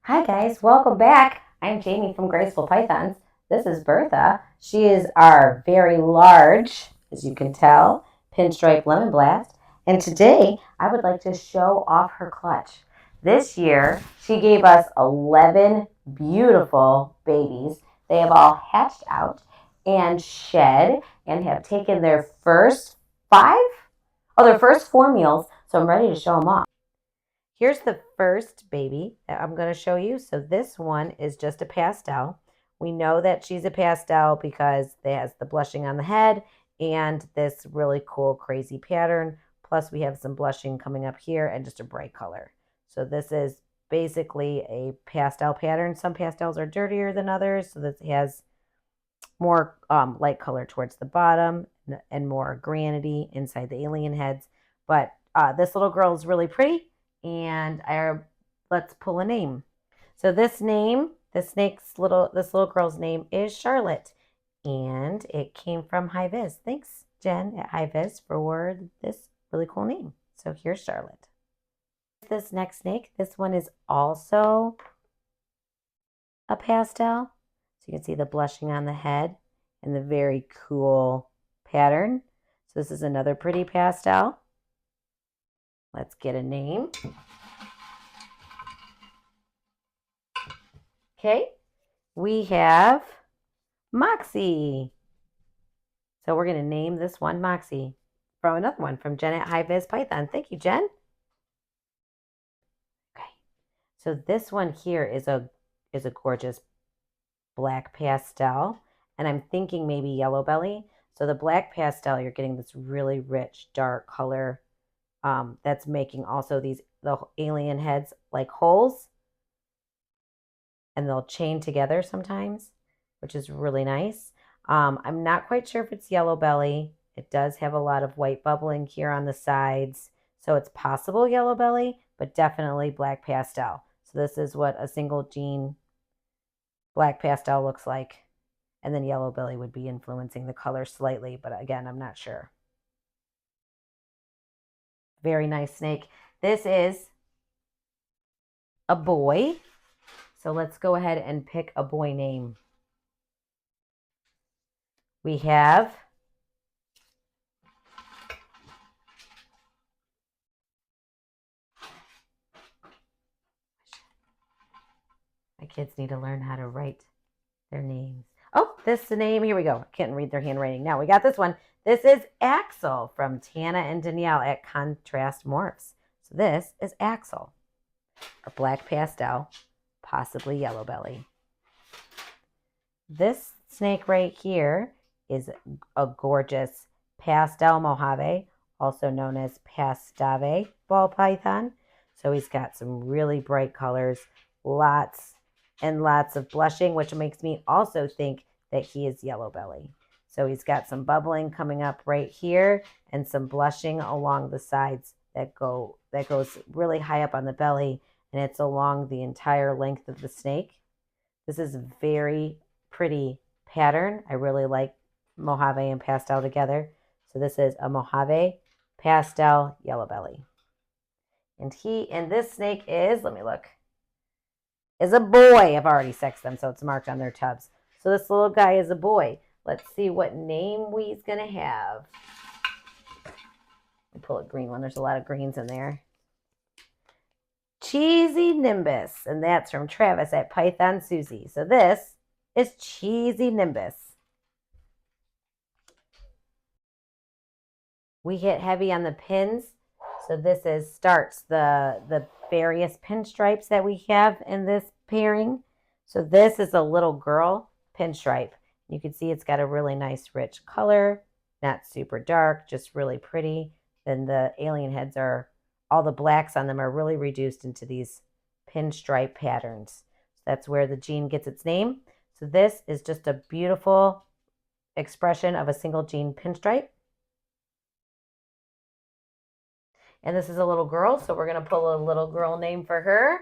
Hi guys, welcome back. I'm Jamie from Graceful Pythons. This is Bertha. She is our very large, as you can tell, pinstripe lemon blast. And today I would like to show off her clutch. This year she gave us 11 beautiful babies. They have all hatched out and shed and have taken their first their first 4 meals. So I'm ready to show them off. Here's the first baby that I'm going to show you. So this one is just a pastel. We know that she's a pastel because it has the blushing on the head and this really cool crazy pattern. Plus we have some blushing coming up here and just a bright color. So this is basically a pastel pattern. Some pastels are dirtier than others. So this has more light color towards the bottom and more granity inside the alien heads. But this little girl is really pretty. And let's pull a name. So this little girl's name is Charlotte, and it came from High Vis. Thanks, Jen at High Vis, for this really cool name. So here's Charlotte. This next snake, this one is also a pastel. So you can see the blushing on the head and the very cool pattern. So this is another pretty pastel. Let's get a name. Okay, we have Moxie. So we're going to name this one Moxie from another one from Jen at High Vis Python. Thank you, Jen. Okay, so this one here is a gorgeous black pastel, and I'm thinking maybe yellow belly. So the black pastel, you're getting this really rich dark color that's making also the alien heads like holes, and they'll chain together sometimes, which is really nice. I'm not quite sure if it's yellow belly. It does have a lot of white bubbling here on the sides, so it's possible yellow belly, but definitely black pastel. So this is what a single gene black pastel looks like, and then yellow belly would be influencing the color slightly, but again, I'm not sure. Very nice snake. This is a boy. So let's go ahead and pick a boy name. We have my kids need to learn how to write their names. Oh, this name, here we go. I can't read their handwriting. Now we got this one. This is Axel from Tana and Danielle at Contrast Morphs. So this is Axel, a black pastel, possibly yellow belly. This snake right here is a gorgeous pastel Mojave, also known as Pastave ball python. So he's got some really bright colors, lots and lots of blushing, which makes me also think that he is yellow belly. So he's got some bubbling coming up right here and some blushing along the sides that goes really high up on the belly, and it's along the entire length of the snake. This is a very pretty pattern. I really like Mojave and pastel together. So this is a Mojave pastel yellow belly. And this snake is, let me look, is a boy. I've already sexed them, so it's marked on their tubs. So this little guy is a boy. Let's see what name we's going to have. I'll pull a green one. There's a lot of greens in there. Cheesy Nimbus, and that's from Travis at Python Susie. So this is Cheesy Nimbus. We hit heavy on the pins. So this starts the various pinstripes that we have in this pairing. So this is a little girl pinstripe. You can see it's got a really nice rich color, not super dark, just really pretty. Then the alien heads all the blacks on them are really reduced into these pinstripe patterns. So that's where the gene gets its name. So this is just a beautiful expression of a single gene pinstripe. And this is a little girl, so we're going to pull a little girl name for her.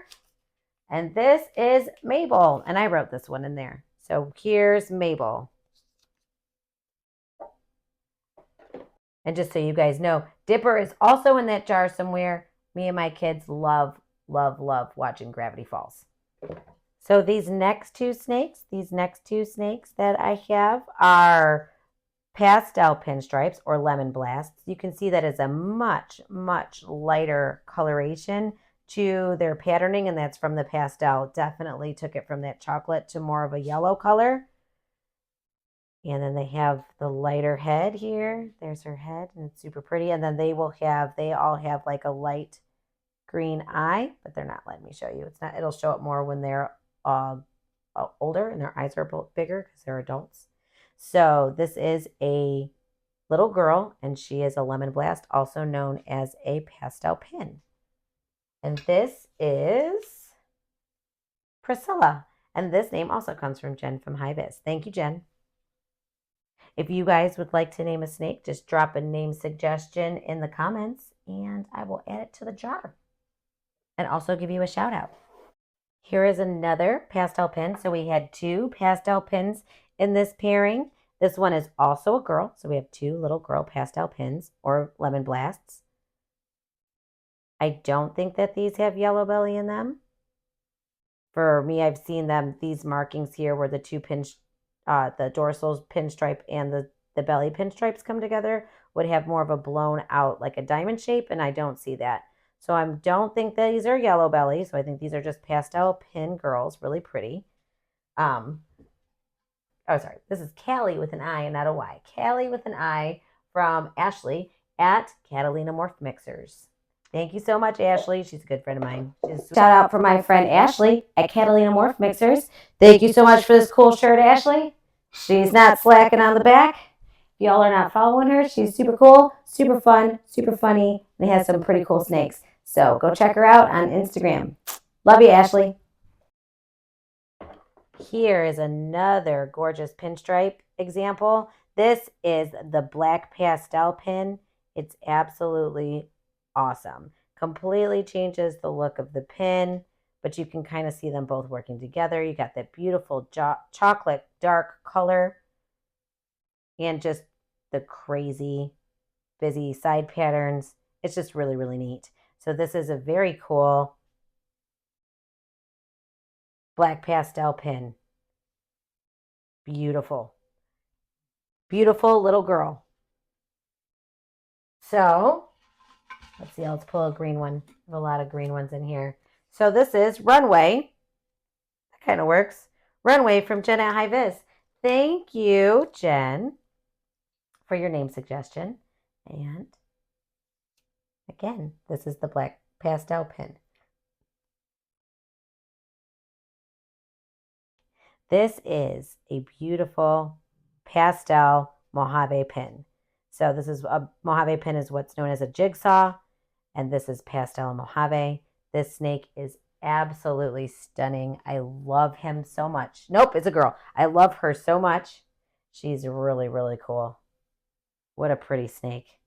And this is Mabel, and I wrote this one in there. So here's Mabel. And just so you guys know, Dipper is also in that jar somewhere. Me and my kids love watching Gravity Falls. So these next two snakes that I have are pastel pinstripes or lemon blasts. You can see that it's a much, much lighter coloration to their patterning, and that's from the pastel. Definitely took it from that chocolate to more of a yellow color. And then they have the lighter head here. There's her head, and it's super pretty. And then they all have like a light green eye, but they're not letting me show you. It's not. It'll show up more when they're uh, older and their eyes are bigger because they're adults. So this is a little girl, and she is a lemon blast, also known as a pastel pin. And this is Priscilla. And this name also comes from Jen from High Vis. Thank you, Jen. If you guys would like to name a snake, just drop a name suggestion in the comments and I will add it to the jar and also give you a shout out. Here is another pastel pin. So we had two pastel pins in this pairing. This one is also a girl. So we have two little girl pastel pins or lemon blasts. I don't think that these have yellow belly in them. For me, I've seen them, these markings here where the two pins, the dorsal pinstripe and the belly pinstripes come together would have more of a blown out, like a diamond shape, and I don't see that. So I don't think that these are yellow belly. So I think these are just pastel pin girls, really pretty. Oh, sorry. This is Callie with an I and not a Y. Callie with an I from Ashley at Catalina Morph Mixers. Thank you so much, Ashley. She's a good friend of mine. Shout out for my friend Ashley at Catalina Morph Mixers. Thank you so much for this cool shirt, Ashley. She's not slacking on the back. If y'all are not following her, she's super cool, super fun, super funny, and has some pretty cool snakes. So go check her out on Instagram. Love you, Ashley. Here is another gorgeous pinstripe example. This is the black pastel pin. It's absolutely awesome. Completely changes the look of the pin, but you can kind of see them both working together. You got that beautiful chocolate dark color and just the crazy busy side patterns. It's just really, really neat. So this is a very cool black pastel pin. Beautiful. Beautiful little girl. So let's see, let's pull a green one. There's a lot of green ones in here. So this is Runway. That kind of works. Runway from Jen at High Vis. Thank you, Jen, for your name suggestion. And again, this is the black pastel pin. This is a beautiful pastel Mojave pin. So this is a Mojave pin is what's known as a jigsaw, and this is pastel Mojave. This snake is absolutely stunning. I love him so much. Nope, it's a girl. I love her so much. She's really, really cool. What a pretty snake.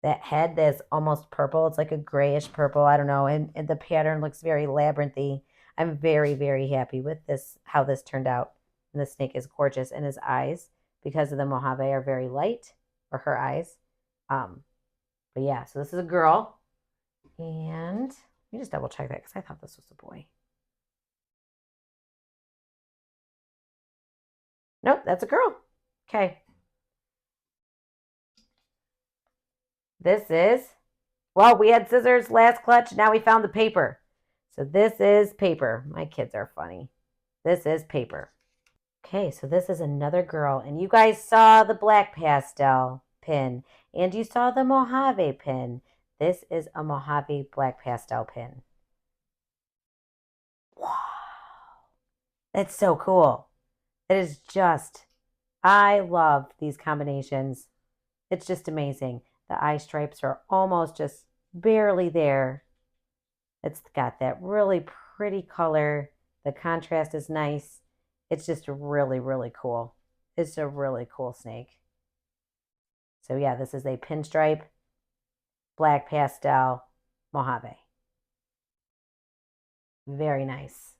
That head that's almost purple. It's like a grayish purple. I don't know. And the pattern looks very labyrinthy. I'm very, very happy with this, how this turned out. And the snake is gorgeous. And his eyes, because of the Mojave, are very light, or her eyes. But yeah, so this is a girl. And let me just double check that because I thought this was a boy. Nope, that's a girl. Okay. This is, well, we had scissors last clutch. Now we found the paper. So this is paper. My kids are funny. This is paper. Okay, so this is another girl. And you guys saw the black pastel pin. And you saw the Mojave pin. This is a Mojave black pastel pin. Wow. That's so cool. It is just, I love these combinations. It's just amazing. The eye stripes are almost just barely there. It's got that really pretty color. The contrast is nice. It's just really, really cool. It's a really cool snake. So yeah, this is a pinstripe, black pastel, Mojave. Very nice.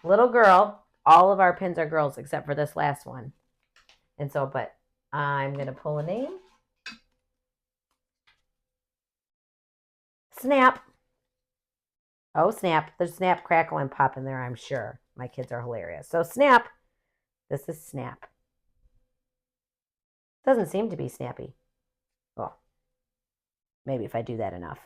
Little girl. All of our pins are girls except for this last one. And so, but I'm going to pull a name. Snap. Oh, snap. There's snap, crackle, and pop in there, I'm sure. My kids are hilarious. So, snap. This is snap. Doesn't seem to be snappy. Well, maybe if I do that enough.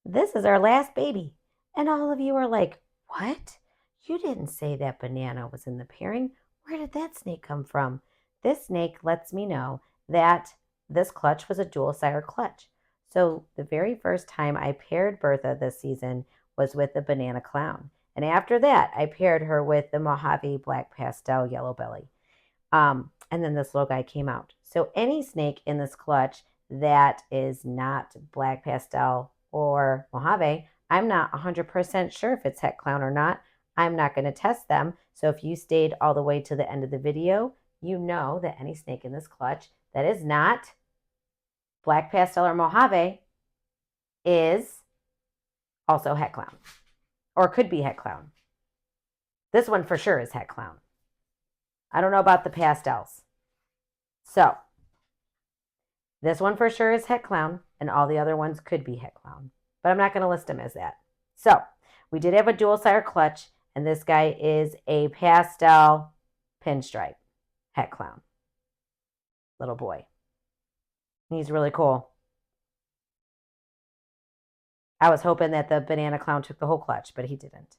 This is our last baby. And all of you are like, what? You didn't say that banana was in the pairing. Where did that snake come from? This snake lets me know that this clutch was a dual sire clutch. So the very first time I paired Bertha this season was with the banana clown. And after that, I paired her with the Mojave black pastel yellow belly. And then this little guy came out. So any snake in this clutch that is not black pastel or Mojave, I'm not 100% sure if it's het clown or not. I'm not going to test them. So if you stayed all the way to the end of the video, you know that any snake in this clutch that is not black pastel or Mojave is also het clown, or could be het clown. This one for sure is het clown. I don't know about the pastels. So this one for sure is het clown, and all the other ones could be het clown, but I'm not going to list them as that. So we did have a dual sire clutch, and this guy is a pastel pinstripe het clown little boy. He's really cool. I was hoping that the banana clown took the whole clutch, but he didn't.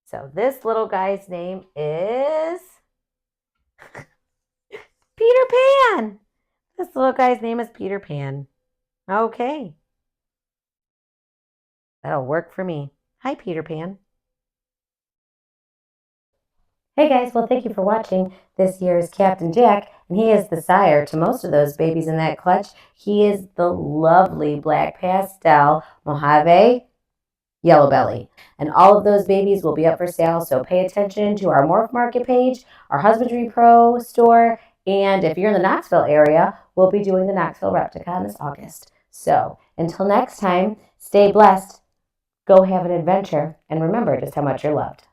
So this little guy's name is Peter Pan. This little guy's name is Peter Pan. Okay. That'll work for me. Hi, Peter Pan. Hey guys, well thank you for watching. This year is Captain Jack, and he is the sire to most of those babies in that clutch. He is the lovely black pastel Mojave yellow belly. And all of those babies will be up for sale, so pay attention to our Morph Market page, our Husbandry Pro store, and if you're in the Knoxville area, we'll be doing the Knoxville Repticon this August. So until next time, stay blessed, go have an adventure, and remember just how much you're loved.